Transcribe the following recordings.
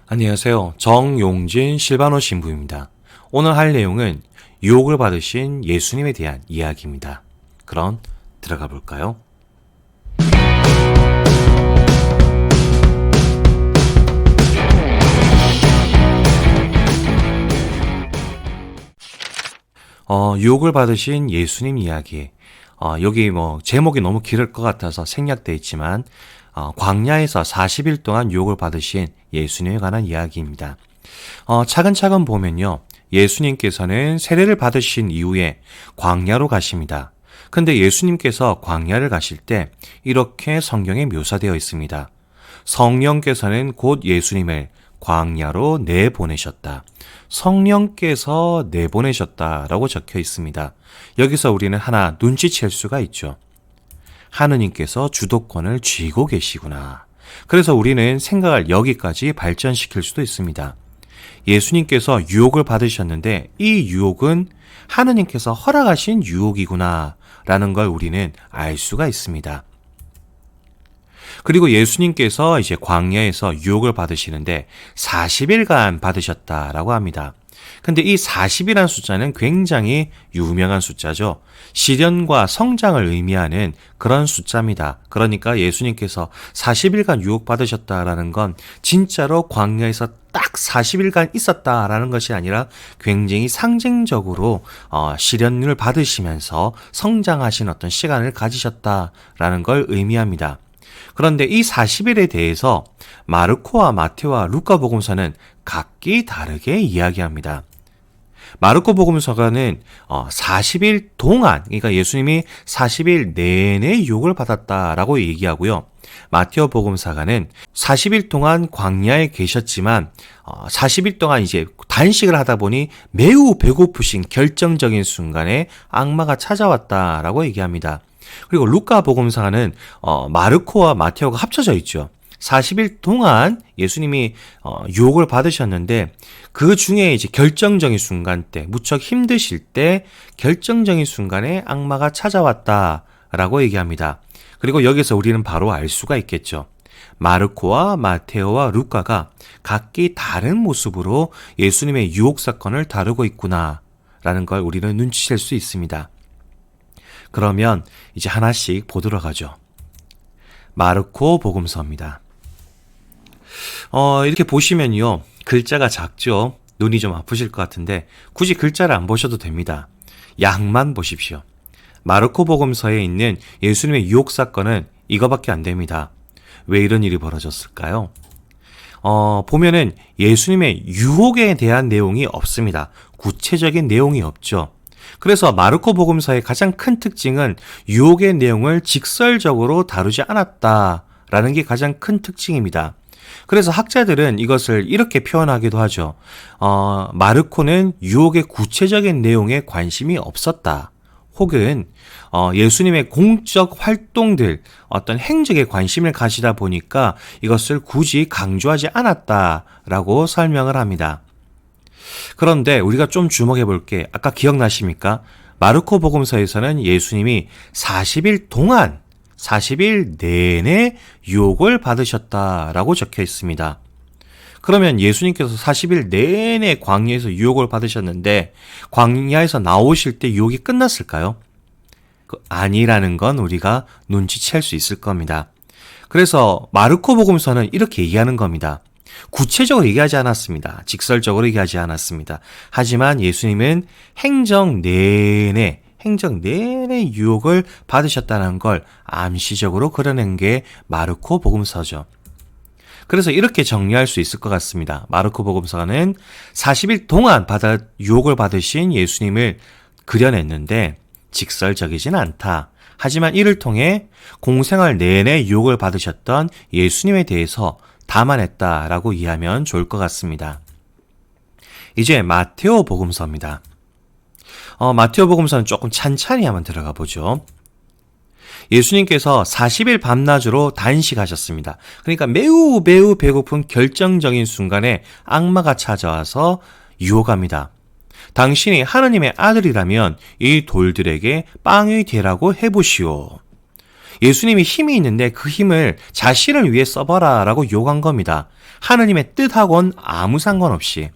안녕하세요. 정용진 실바노 신부입니다. 오늘 할 내용은 유혹을 받으신 예수님에 대한 이야기입니다. 그럼 들어가 볼까요? 유혹을 받으신 예수님 이야기. 여기 제목이 너무 길을 것 같아서 생략되어 있지만 광야에서 40일 동안 유혹을 받으신 예수님에 관한 이야기입니다. 차근차근 보면요. 예수님께서는 세례를 받으신 이후에 광야로 가십니다. 근데 예수님께서 광야를 가실 때 이렇게 성경에 묘사되어 있습니다. 성령께서는 곧 예수님을 광야로 내보내셨다. 성령께서 내보내셨다라고 적혀 있습니다. 여기서 우리는 하나 눈치챌 수가 있죠. 하느님께서 주도권을 쥐고 계시구나. 그래서 우리는 생각을 여기까지 발전시킬 수도 있습니다. 예수님께서 유혹을 받으셨는데 이 유혹은 하느님께서 허락하신 유혹이구나 라는 걸 우리는 알 수가 있습니다. 그리고 예수님께서 이제 광야에서 유혹을 받으시는데 40일간 받으셨다라고 합니다. 근데 이 40이라는 숫자는 굉장히 유명한 숫자죠. 시련과 성장을 의미하는 그런 숫자입니다. 그러니까 예수님께서 40일간 유혹받으셨다라는 건 진짜로 광야에서 딱 40일간 있었다라는 것이 아니라 굉장히 상징적으로 시련을 받으시면서 성장하신 어떤 시간을 가지셨다라는 걸 의미합니다. 그런데 이 40일에 대해서 마르코와 마테오와 루카 복음서는 각기 다르게 이야기합니다. 마르코 복음서가는 40일 동안, 그러니까 예수님이 40일 내내 유혹을 받았다라고 얘기하고요. 마테오 복음서가는 40일 동안 광야에 계셨지만 40일 동안 이제 단식을 하다 보니 매우 배고프신 결정적인 순간에 악마가 찾아왔다라고 얘기합니다. 그리고 루카 복음서는 마르코와 마테오가 합쳐져 있죠. 40일 동안 예수님이 유혹을 받으셨는데 그 중에 이제 결정적인 순간 때, 무척 힘드실 때 결정적인 순간에 악마가 찾아왔다라고 얘기합니다. 그리고 여기서 우리는 바로 알 수가 있겠죠. 마르코와 마테오와 루카가 각기 다른 모습으로 예수님의 유혹 사건을 다루고 있구나라는 걸 우리는 눈치챌 수 있습니다. 그러면 이제 하나씩 보도록 하죠. 마르코 복음서입니다. 이렇게 보시면요. 글자가 작죠. 눈이 좀 아프실 것 같은데 굳이 글자를 안 보셔도 됩니다. 양만 보십시오. 마르코 복음서에 있는 예수님의 유혹 사건은 이거밖에 안 됩니다. 왜 이런 일이 벌어졌을까요? 보면은 예수님의 유혹에 대한 내용이 없습니다. 구체적인 내용이 없죠. 그래서 마르코 복음서의 가장 큰 특징은 유혹의 내용을 직설적으로 다루지 않았다라는 게 가장 큰 특징입니다. 그래서 학자들은 이것을 이렇게 표현하기도 하죠. 마르코는 유혹의 구체적인 내용에 관심이 없었다. 혹은 예수님의 공적 활동들, 어떤 행적에 관심을 가지다 보니까 이것을 굳이 강조하지 않았다라고 설명을 합니다. 그런데 우리가 좀 주목해 볼 게 아까 기억나십니까? 마르코 복음서에서는 예수님이 40일 동안 40일 내내 유혹을 받으셨다라고 적혀 있습니다. 그러면 예수님께서 40일 내내 광야에서 유혹을 받으셨는데 광야에서 나오실 때 유혹이 끝났을까요? 아니라는 건 우리가 눈치챌 수 있을 겁니다. 그래서 마르코 복음서는 이렇게 얘기하는 겁니다. 구체적으로 얘기하지 않았습니다. 직설적으로 얘기하지 않았습니다. 하지만 예수님은 행정 내내 유혹을 받으셨다는 걸 암시적으로 그려낸 게 마르코 복음서죠. 그래서 이렇게 정리할 수 있을 것 같습니다. 마르코 복음서는 40일 동안 유혹을 받으신 예수님을 그려냈는데 직설적이진 않다. 하지만 이를 통해 공생활 내내 유혹을 받으셨던 예수님에 대해서 담아냈다라고 이해하면 좋을 것 같습니다. 이제 마테오 복음서입니다. 마테오 복음서는 조금 찬찬히 한번 들어가 보죠. 예수님께서 40일 밤낮으로 단식하셨습니다. 그러니까 매우 배고픈 결정적인 순간에 악마가 찾아와서 유혹합니다. 당신이 하느님의 아들이라면 이 돌들에게 빵이 되라고 해보시오. 예수님이 힘이 있는데 그 힘을 자신을 위해 써봐라 라고 요구한 겁니다. 하느님의 뜻하고는 아무 상관없이.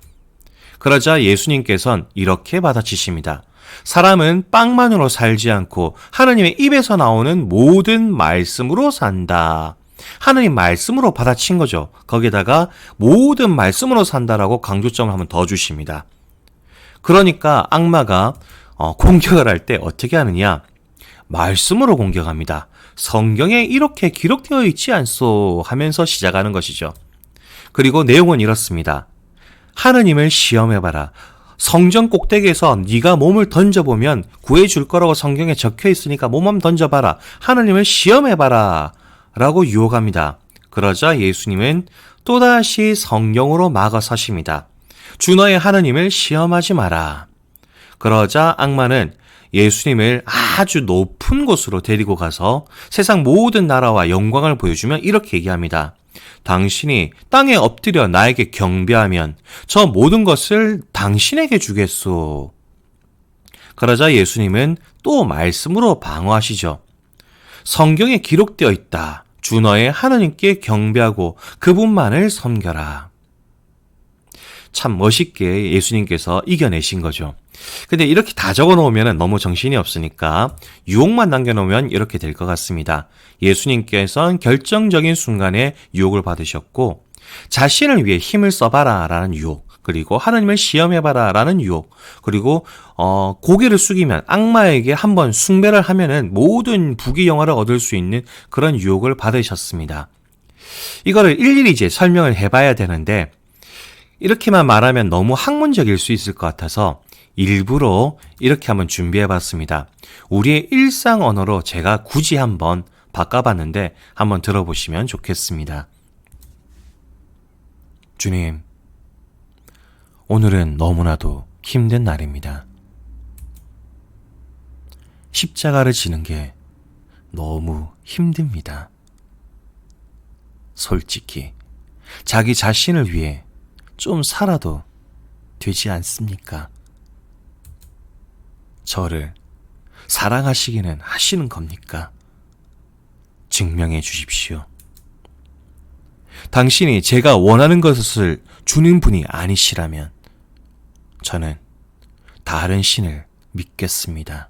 그러자 예수님께서는 이렇게 받아치십니다. 사람은 빵만으로 살지 않고 하느님의 입에서 나오는 모든 말씀으로 산다. 하느님 말씀으로 받아친 거죠. 거기에다가 모든 말씀으로 산다라고 강조점을 한번 더 주십니다. 그러니까 악마가 공격을 할 때 어떻게 하느냐? 말씀으로 공격합니다. 성경에 이렇게 기록되어 있지 않소 하면서 시작하는 것이죠. 그리고 내용은 이렇습니다. 하느님을 시험해봐라. 성전 꼭대기에서 네가 몸을 던져보면 구해줄 거라고 성경에 적혀 있으니까 몸 한번 던져봐라. 하느님을 시험해봐라 라고 유혹합니다. 그러자 예수님은 또다시 성경으로 막아서십니다. 주 너의 하느님을 시험하지 마라. 그러자 악마는 예수님을 아주 높은 곳으로 데리고 가서 세상 모든 나라와 영광을 보여주며 이렇게 얘기합니다. 당신이 땅에 엎드려 나에게 경배하면 저 모든 것을 당신에게 주겠소. 그러자 예수님은 또 말씀으로 방어하시죠. 성경에 기록되어 있다. 주 너의 하느님께 경배하고 그분만을 섬겨라. 참 멋있게 예수님께서 이겨내신 거죠. 근데 이렇게 다 적어놓으면 너무 정신이 없으니까 유혹만 남겨놓으면 이렇게 될 것 같습니다. 예수님께서는 결정적인 순간에 유혹을 받으셨고 자신을 위해 힘을 써봐라 라는 유혹, 그리고 하나님을 시험해봐라 라는 유혹, 그리고 고개를 숙이면 악마에게 한번 숭배를 하면은 모든 부귀영화를 얻을 수 있는 그런 유혹을 받으셨습니다. 이거를 일일이 이제 설명을 해봐야 되는데 이렇게만 말하면 너무 학문적일 수 있을 것 같아서 일부러 이렇게 한번 준비해봤습니다. 우리의 일상 언어로 제가 굳이 한번 바꿔봤는데 한번 들어보시면 좋겠습니다. 주님, 오늘은 너무나도 힘든 날입니다. 십자가를 지는 게 너무 힘듭니다. 솔직히 자기 자신을 위해 좀 살아도 되지 않습니까? 저를 사랑하시기는 하시는 겁니까? 증명해 주십시오. 당신이 제가 원하는 것을 주는 분이 아니시라면 저는 다른 신을 믿겠습니다.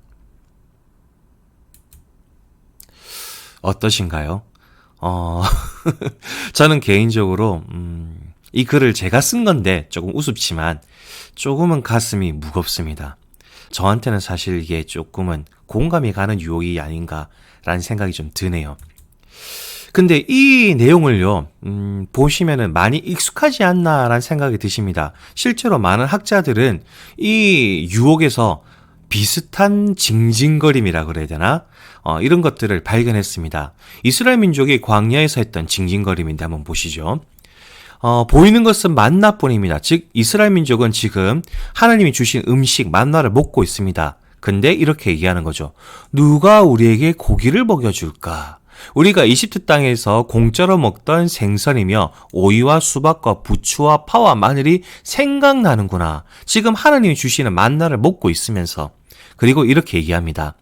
어떠신가요? 저는 개인적으로 이 글을 제가 쓴 건데 조금 우습지만 조금은 가슴이 무겁습니다. 저한테는 사실 이게 조금은 공감이 가는 유혹이 아닌가라는 생각이 좀 드네요. 근데 이 내용을요, 보시면은 많이 익숙하지 않나라는 생각이 드십니다. 실제로 많은 학자들은 이 유혹에서 비슷한 징징거림이라 그래야 되나? 이런 것들을 발견했습니다. 이스라엘 민족이 광야에서 했던 징징거림인데 한번 보시죠. 보이는 것은 만나뿐입니다. 즉 이스라엘 민족은 지금 하나님이 주신 음식 만나를 먹고 있습니다. 근데 이렇게 얘기하는 거죠. 누가 우리에게 고기를 먹여줄까? 우리가 이집트 땅에서 공짜로 먹던 생선이며 오이와 수박과 부추와 파와 마늘이 생각나는구나. 지금 하나님이 주시는 만나를 먹고 있으면서. 그리고 이렇게 얘기합니다.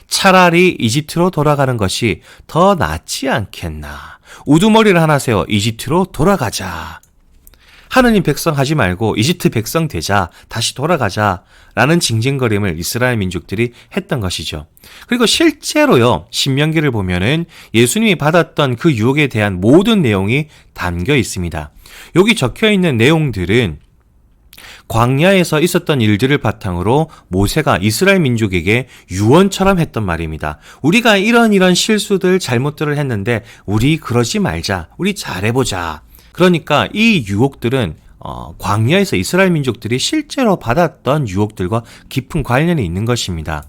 차라리 이집트로 돌아가는 것이 더 낫지 않겠나. 우두머리를 하나 세워 이집트로 돌아가자. 하느님 백성 하지 말고 이집트 백성 되자. 다시 돌아가자. 라는 징징거림을 이스라엘 민족들이 했던 것이죠. 그리고 실제로요, 신명기를 보면은 예수님이 받았던 그 유혹에 대한 모든 내용이 담겨 있습니다. 여기 적혀 있는 내용들은 광야에서 있었던 일들을 바탕으로 모세가 이스라엘 민족에게 유언처럼 했던 말입니다. 우리가 이런 실수들, 잘못들을 했는데 우리 그러지 말자. 우리 잘해보자. 그러니까 이 유혹들은 광야에서 이스라엘 민족들이 실제로 받았던 유혹들과 깊은 관련이 있는 것입니다.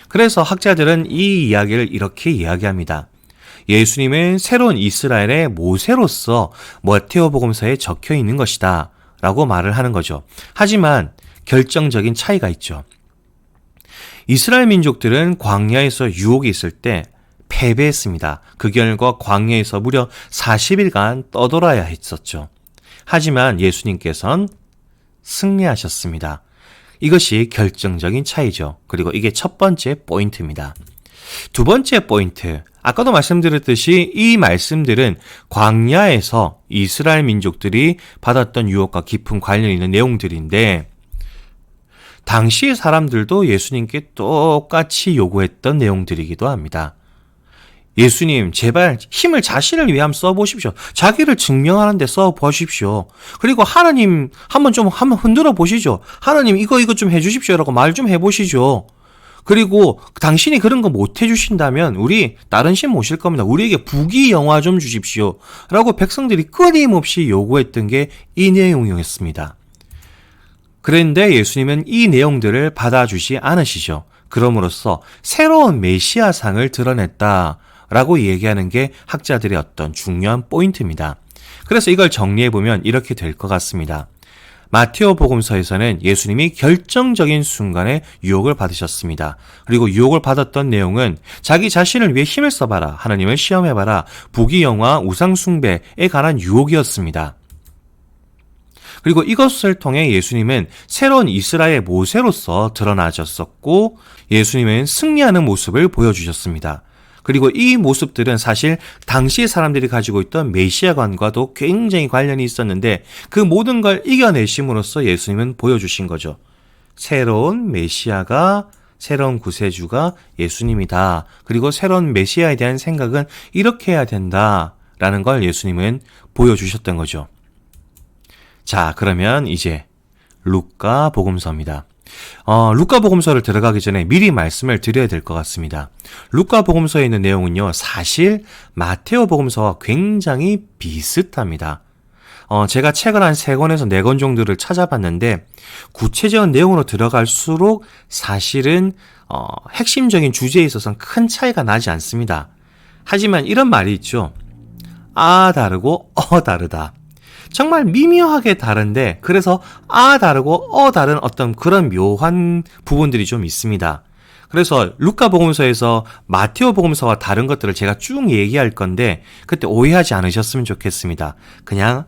그래서 학자들은 이 이야기를 이렇게 이야기합니다. 예수님은 새로운 이스라엘의 모세로서 마태복음서에 적혀 있는 것이다 라고 말을 하는 거죠. 하지만 결정적인 차이가 있죠. 이스라엘 민족들은 광야에서 유혹이 있을 때 패배했습니다. 그 결과 광야에서 무려 40일간 떠돌아야 했었죠. 하지만 예수님께서는 승리하셨습니다. 이것이 결정적인 차이죠. 그리고 이게 첫 번째 포인트입니다. 두 번째 포인트, 아까도 말씀드렸듯이 이 말씀들은 광야에서 이스라엘 민족들이 받았던 유혹과 깊은 관련이 있는 내용들인데 당시 사람들도 예수님께 똑같이 요구했던 내용들이기도 합니다. 예수님, 제발 힘을 자신을 위해 한번 써보십시오. 자기를 증명하는 데 써보십시오. 그리고 하나님 한번 흔들어 보시죠. 하나님 이거 좀 해주십시오. 라고 말 좀 해보시죠. 그리고 당신이 그런 거 못 해주신다면 우리 다른 신 모실 겁니다. 우리에게 부귀영화 좀 주십시오. 라고 백성들이 끊임없이 요구했던 게 이 내용이었습니다. 그런데 예수님은 이 내용들을 받아주지 않으시죠. 그럼으로써 새로운 메시아상을 드러냈다라고 얘기하는 게 학자들의 어떤 중요한 포인트입니다. 그래서 이걸 정리해보면 이렇게 될 것 같습니다. 마테오 복음서에서는 예수님이 결정적인 순간에 유혹을 받으셨습니다. 그리고 유혹을 받았던 내용은 자기 자신을 위해 힘을 써봐라, 하나님을 시험해봐라, 부귀영화, 우상숭배에 관한 유혹이었습니다. 그리고 이것을 통해 예수님은 새로운 이스라엘 모세로서 드러나셨었고 예수님은 승리하는 모습을 보여주셨습니다. 그리고 이 모습들은 사실 당시 사람들이 가지고 있던 메시아관과도 굉장히 관련이 있었는데 그 모든 걸 이겨내심으로써 예수님은 보여주신 거죠. 새로운 메시아가, 새로운 구세주가 예수님이다. 그리고 새로운 메시아에 대한 생각은 이렇게 해야 된다라는 걸 예수님은 보여주셨던 거죠. 자, 그러면 이제 루카 복음서입니다. 루카 복음서를 들어가기 전에 미리 말씀을 드려야 될 것 같습니다. 루카 복음서에 있는 내용은요, 사실 마테오 복음서와 굉장히 비슷합니다. 제가 책을 한 3권에서 4권 정도를 찾아봤는데 구체적인 내용으로 들어갈수록 사실은 핵심적인 주제에 있어서는 큰 차이가 나지 않습니다. 하지만 이런 말이 있죠. 아 다르고 다르다. 정말 미묘하게 다른데 그래서 다르고 다른 어떤 그런 묘한 부분들이 좀 있습니다. 그래서 루카 복음서에서 마테오 복음서와 다른 것들을 제가 쭉 얘기할 건데 그때 오해하지 않으셨으면 좋겠습니다. 그냥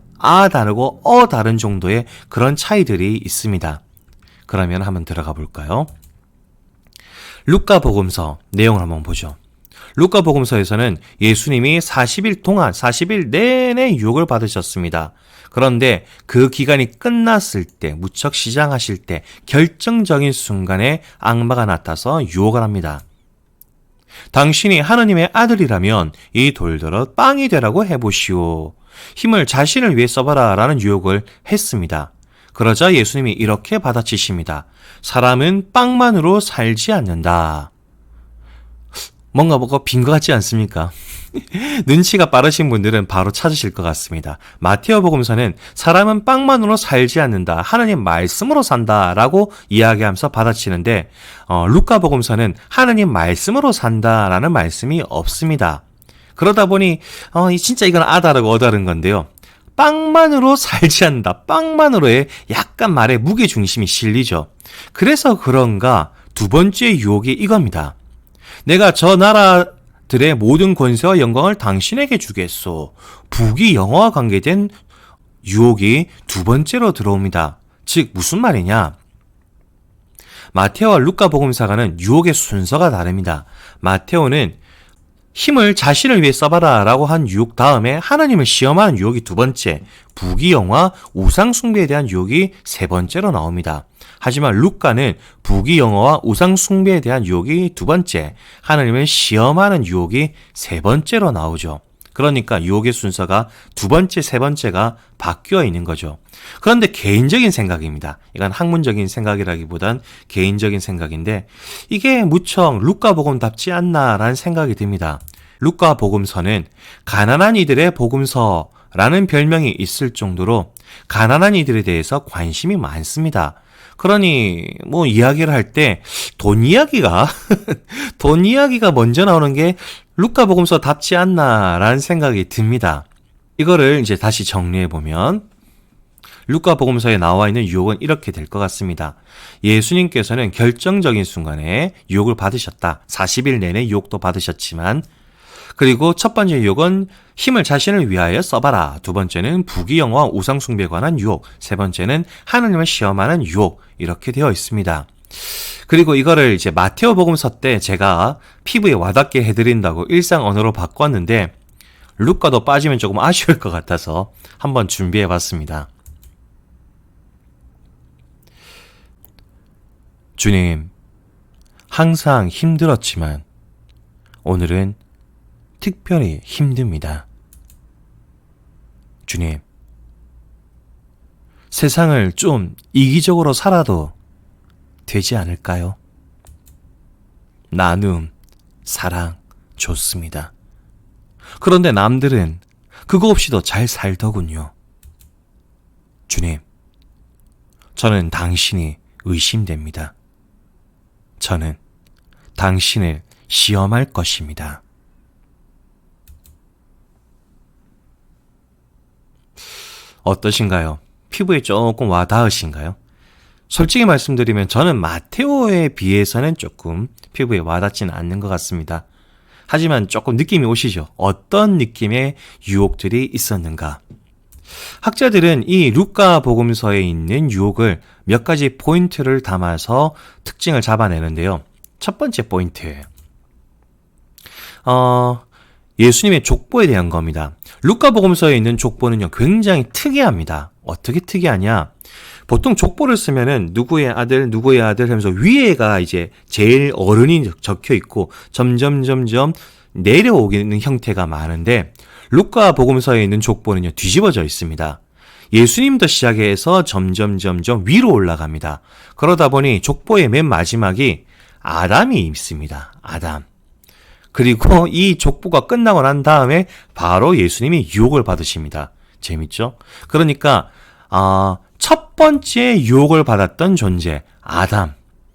다르고 다른 정도의 그런 차이들이 있습니다. 그러면 한번 들어가 볼까요? 루카 복음서 내용을 한번 보죠. 루카 복음서에서는 예수님이 40일 내내 유혹을 받으셨습니다. 그런데 그 기간이 끝났을 때, 무척 시장하실 때 결정적인 순간에 악마가 나타나서 유혹을 합니다. 당신이 하나님의 아들이라면 이 돌들어 빵이 되라고 해보시오. 힘을 자신을 위해 써봐라 라는 유혹을 했습니다. 그러자 예수님이 이렇게 받아치십니다. 사람은 빵만으로 살지 않는다. 뭔가 빈 것 같지 않습니까? 눈치가 빠르신 분들은 바로 찾으실 것 같습니다. 마테오 복음서는 사람은 빵만으로 살지 않는다. 하나님 말씀으로 산다. 라고 이야기하면서 받아치는데 루카 복음서는 하나님 말씀으로 산다. 라는 말씀이 없습니다. 그러다 보니 진짜 이건 다르고 다른 건데요. 빵만으로 살지 않는다. 빵만으로의 약간 말에 무게중심이 실리죠. 그래서 그런가 두 번째 유혹이 이겁니다. 내가 저 나라들의 모든 권세와 영광을 당신에게 주겠소. 부귀영화와 관계된 유혹이 두 번째로 들어옵니다. 즉 무슨 말이냐? 마테오와 루카 복음서가는 유혹의 순서가 다릅니다. 마테오는 힘을 자신을 위해 써봐라 라고 한 유혹 다음에 하나님을 시험하는 유혹이 두 번째, 부귀영화, 우상숭배에 대한 유혹이 세 번째로 나옵니다. 하지만 루카는 부귀영화와 우상숭배에 대한 유혹이 두 번째, 하나님을 시험하는 유혹이 세 번째로 나오죠. 그러니까 유혹의 순서가 두 번째, 세 번째가 바뀌어 있는 거죠. 그런데 개인적인 생각입니다. 이건 학문적인 생각이라기보단 개인적인 생각인데 이게 무척 루카 복음답지 않나라는 생각이 듭니다. 루카 복음서는 가난한 이들의 복음서라는 별명이 있을 정도로 가난한 이들에 대해서 관심이 많습니다. 그러니 이야기를 할 때 돈 이야기가 먼저 나오는 게 루카 복음서답지 않나라는 생각이 듭니다. 이거를 이제 다시 정리해 보면 루카 복음서에 나와 있는 유혹은 이렇게 될 것 같습니다. 예수님께서는 결정적인 순간에 유혹을 받으셨다. 40일 내내 유혹도 받으셨지만 그리고 첫 번째 유혹은 힘을 자신을 위하여 써봐라. 두 번째는 부귀영화 우상숭배에 관한 유혹. 세 번째는 하나님을 시험하는 유혹. 이렇게 되어 있습니다. 그리고 이거를 이제 마테오 복음서 때 제가 피부에 와닿게 해드린다고 일상 언어로 바꿨는데 루카도 빠지면 조금 아쉬울 것 같아서 한번 준비해봤습니다. 주님, 항상 힘들었지만 오늘은 특별히 힘듭니다. 주님, 세상을 좀 이기적으로 살아도 되지 않을까요? 나눔, 사랑, 좋습니다. 그런데 남들은 그거 없이도 잘 살더군요. 주님, 저는 당신이 의심됩니다. 저는 당신을 시험할 것입니다. 어떠신가요? 피부에 조금 와닿으신가요? 솔직히 말씀드리면 저는 마테오에 비해서는 조금 피부에 와닿지는 않는 것 같습니다. 하지만 조금 느낌이 오시죠? 어떤 느낌의 유혹들이 있었는가? 학자들은 이 루카 복음서에 있는 유혹을 몇 가지 포인트를 담아서 특징을 잡아내는데요. 첫 번째 포인트예요. 예수님의 족보에 대한 겁니다. 루카 복음서에 있는 족보는요, 굉장히 특이합니다. 어떻게 특이하냐? 보통 족보를 쓰면은 누구의 아들 하면서 위에가 이제 제일 어른이 적혀 있고 점점 내려오는 형태가 많은데 루카 복음서에 있는 족보는요, 뒤집어져 있습니다. 예수님부터 시작해서 점점 위로 올라갑니다. 그러다 보니 족보의 맨 마지막이 아담이 있습니다. 아담. 그리고 이 족보가 끝나고 난 다음에 바로 예수님이 유혹을 받으십니다. 재밌죠? 그러니까 첫 번째 유혹을 받았던 존재 아담,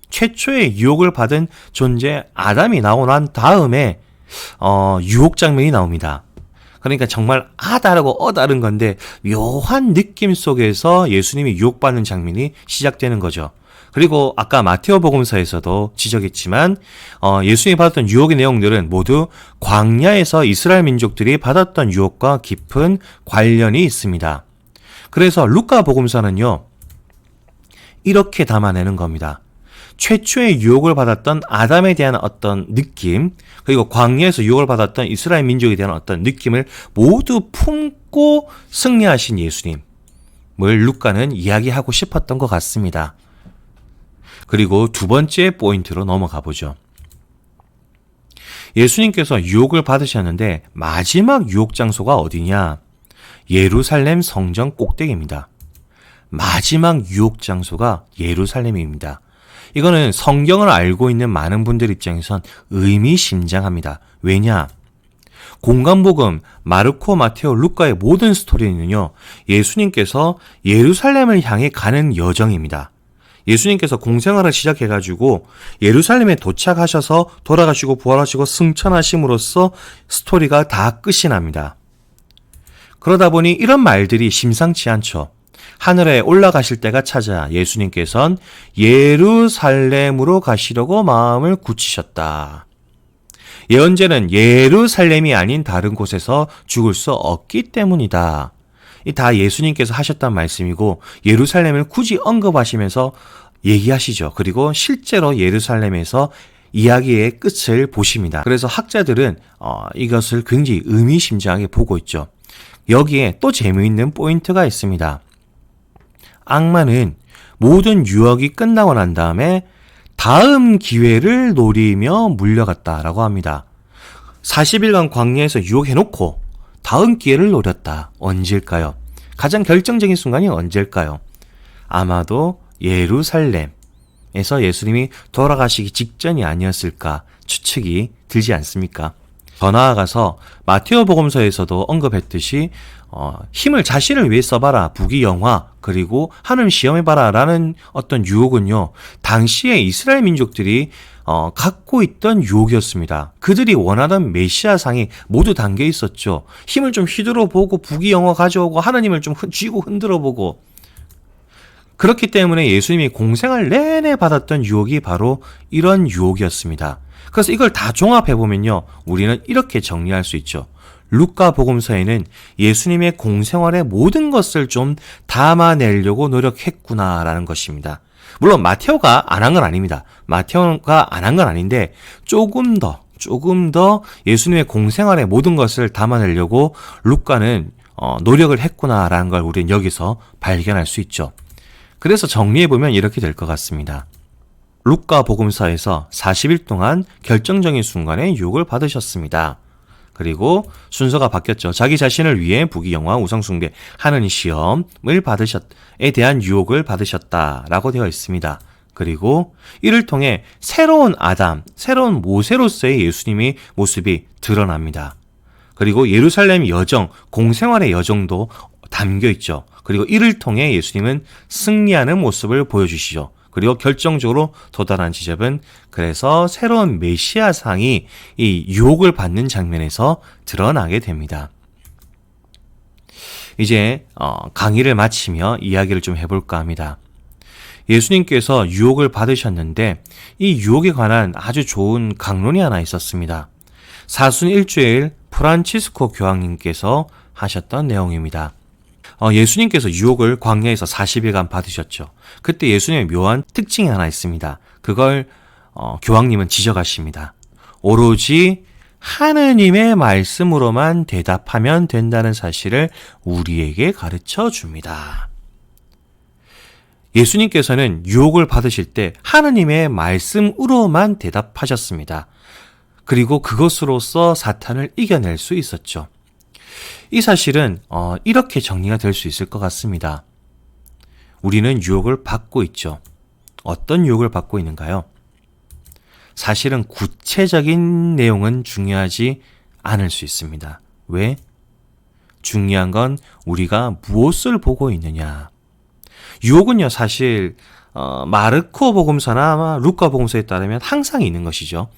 최초의 유혹을 받은 존재 아담이 나오고 난 다음에 유혹 장면이 나옵니다. 그러니까 정말 다르고 다른 건데 묘한 느낌 속에서 예수님이 유혹받는 장면이 시작되는 거죠. 그리고 아까 마테오 복음서에서도 지적했지만 예수님이 받았던 유혹의 내용들은 모두 광야에서 이스라엘 민족들이 받았던 유혹과 깊은 관련이 있습니다. 그래서 루카 복음서는요, 이렇게 담아내는 겁니다. 최초의 유혹을 받았던 아담에 대한 어떤 느낌, 그리고 광야에서 유혹을 받았던 이스라엘 민족에 대한 어떤 느낌을 모두 품고 승리하신 예수님을 루카는 이야기하고 싶었던 것 같습니다. 그리고 두 번째 포인트로 넘어가 보죠. 예수님께서 유혹을 받으셨는데 마지막 유혹 장소가 어디냐? 예루살렘 성전 꼭대기입니다. 마지막 유혹 장소가 예루살렘입니다. 이거는 성경을 알고 있는 많은 분들 입장에선 의미심장합니다. 왜냐? 공간복음, 마르코, 마테오, 루카의 모든 스토리는요, 예수님께서 예루살렘을 향해 가는 여정입니다. 예수님께서 공생활을 시작해가지고 예루살렘에 도착하셔서 돌아가시고 부활하시고 승천하심으로써 스토리가 다 끝이 납니다. 그러다 보니 이런 말들이 심상치 않죠. 하늘에 올라가실 때가 찾아 예수님께서는 예루살렘으로 가시려고 마음을 굳히셨다. 예언자는 예루살렘이 아닌 다른 곳에서 죽을 수 없기 때문이다. 이 다 예수님께서 하셨단 말씀이고 예루살렘을 굳이 언급하시면서 얘기하시죠. 그리고 실제로 예루살렘에서 이야기의 끝을 보십니다. 그래서 학자들은 이것을 굉장히 의미심장하게 보고 있죠. 여기에 또 재미있는 포인트가 있습니다. 악마는 모든 유혹이 끝나고 난 다음에 다음 기회를 노리며 물려갔다라고 합니다. 40일간 광야에서 유혹해놓고 다음 기회를 노렸다. 언제일까요? 가장 결정적인 순간이 언제일까요? 아마도 예루살렘에서 예수님이 돌아가시기 직전이 아니었을까 추측이 들지 않습니까? 더 나아가서 마테오 복음서에서도 언급했듯이 힘을 자신을 위해 써봐라, 부귀영화, 그리고 하나님 시험해봐라 라는 어떤 유혹은요, 당시에 이스라엘 민족들이 갖고 있던 유혹이었습니다. 그들이 원하던 메시아상이 모두 담겨 있었죠. 힘을 좀 휘두르 보고 부귀영화 가져오고 하나님을 좀 쥐고 흔들어 보고. 그렇기 때문에 예수님이 공생활 내내 받았던 유혹이 바로 이런 유혹이었습니다. 그래서 이걸 다 종합해보면요, 우리는 이렇게 정리할 수 있죠. 루카 복음서에는 예수님의 공생활의 모든 것을 좀 담아내려고 노력했구나라는 것입니다. 물론 마테오가 안 한 건 아닙니다. 마테오가 안 한 건 아닌데 조금 더 예수님의 공생활의 모든 것을 담아내려고 루카는 노력을 했구나라는 걸 우리는 여기서 발견할 수 있죠. 그래서 정리해보면 이렇게 될 것 같습니다. 루카 복음서에서 40일 동안 결정적인 순간에 유혹을 받으셨습니다. 그리고 순서가 바뀌었죠. 자기 자신을 위해 부귀영화 우상숭배 하는 시험에 대한 유혹을 받으셨다라고 되어 있습니다. 그리고 이를 통해 새로운 아담, 새로운 모세로서의 예수님의 모습이 드러납니다. 그리고 예루살렘 여정, 공생활의 여정도 담겨 있죠. 그리고 이를 통해 예수님은 승리하는 모습을 보여주시죠. 그리고 결정적으로 도달한 지점은 그래서 새로운 메시아상이 이 유혹을 받는 장면에서 드러나게 됩니다. 이제 강의를 마치며 이야기를 좀 해볼까 합니다. 예수님께서 유혹을 받으셨는데 이 유혹에 관한 아주 좋은 강론이 하나 있었습니다. 사순 일주일 프란치스코 교황님께서 하셨던 내용입니다. 예수님께서 유혹을 광야에서 40일간 받으셨죠. 그때 예수님의 묘한 특징이 하나 있습니다. 그걸 교황님은 지적하십니다. 오로지 하느님의 말씀으로만 대답하면 된다는 사실을 우리에게 가르쳐 줍니다. 예수님께서는 유혹을 받으실 때 하느님의 말씀으로만 대답하셨습니다. 그리고 그것으로써 사탄을 이겨낼 수 있었죠. 이 사실은 이렇게 정리가 될 수 있을 것 같습니다. 우리는 유혹을 받고 있죠. 어떤 유혹을 받고 있는가요? 사실은 구체적인 내용은 중요하지 않을 수 있습니다. 왜? 중요한 건 우리가 무엇을 보고 있느냐. 유혹은요, 사실 마르코 복음서나 루카 복음서에 따르면 항상 있는 것이죠.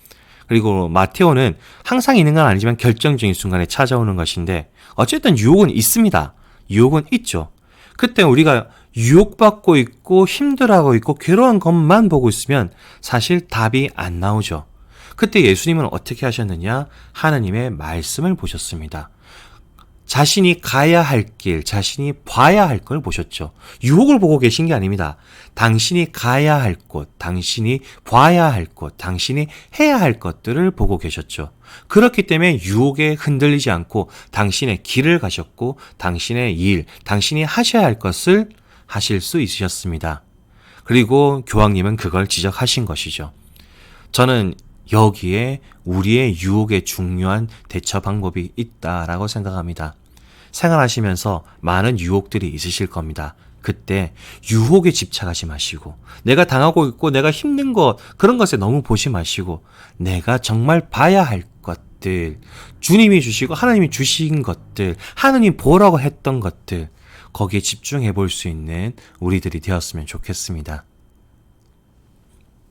그리고 마테오는 항상 있는 건 아니지만 결정적인 순간에 찾아오는 것인데 어쨌든 유혹은 있습니다. 유혹은 있죠. 그때 우리가 유혹받고 있고 힘들어하고 있고 괴로운 것만 보고 있으면 사실 답이 안 나오죠. 그때 예수님은 어떻게 하셨느냐? 하나님의 말씀을 보셨습니다. 자신이 가야 할 길, 자신이 봐야 할 걸 보셨죠. 유혹을 보고 계신 게 아닙니다. 당신이 가야 할 곳, 당신이 봐야 할 곳, 당신이 해야 할 것들을 보고 계셨죠. 그렇기 때문에 유혹에 흔들리지 않고 당신의 길을 가셨고 당신의 일, 당신이 하셔야 할 것을 하실 수 있으셨습니다. 그리고 교황님은 그걸 지적하신 것이죠. 저는 여기에 우리의 유혹에 중요한 대처 방법이 있다라고 생각합니다. 생활하시면서 많은 유혹들이 있으실 겁니다. 그때 유혹에 집착하지 마시고 내가 당하고 있고 내가 힘든 것 그런 것에 너무 보지 마시고 내가 정말 봐야 할 것들 주님이 주시고 하나님이 주신 것들 하나님 보라고 했던 것들 거기에 집중해 볼 수 있는 우리들이 되었으면 좋겠습니다.